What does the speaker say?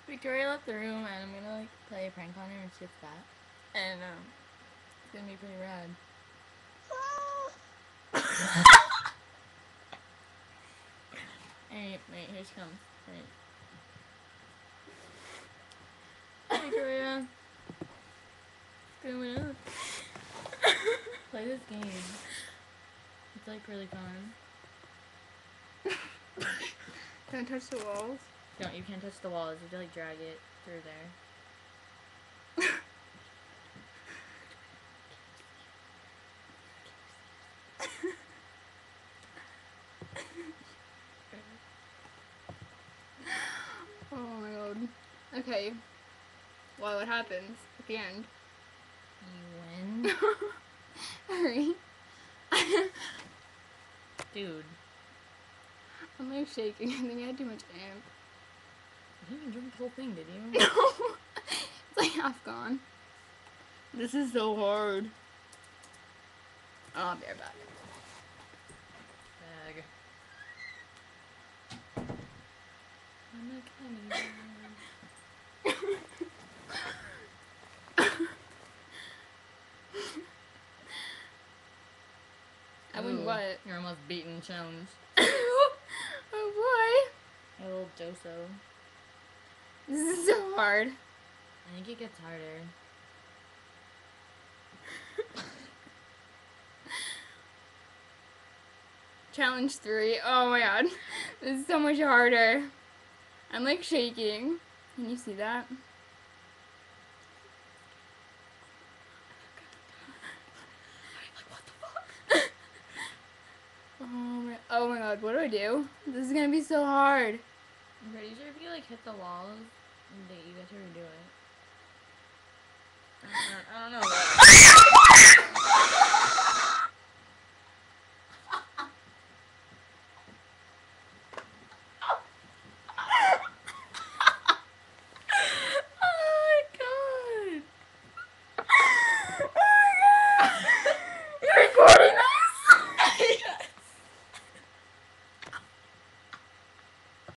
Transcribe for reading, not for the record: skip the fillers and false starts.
Victoria left the room, and I'm gonna like play a prank on her when she gets back, and it's gonna be pretty rad. Hey, wait, here she comes. Wait. Victoria, what's going on? Play this game. It's like really fun. Don't touch the walls. Don't, you can't touch the walls. You have to like drag it through there. Oh my god. Okay. Well, what happens at the end? You win. Hurry. Dude. I'm like shaking. I think I had too much amp. You didn't even drink the whole thing, did you? No. It's like half gone. This is so hard. Oh, I'll be right back. Bag. I'm not coming. I wouldn't what? You're almost beating Jones. Oh boy. A little doso. This is so hard. I think it gets harder. Challenge 3. Oh my god. This is so much harder. I'm like shaking. Can you see that? Oh my god, what do I do? This is gonna be so hard. I'm pretty sure if you like hit the walls, you get to redo it. I don't know.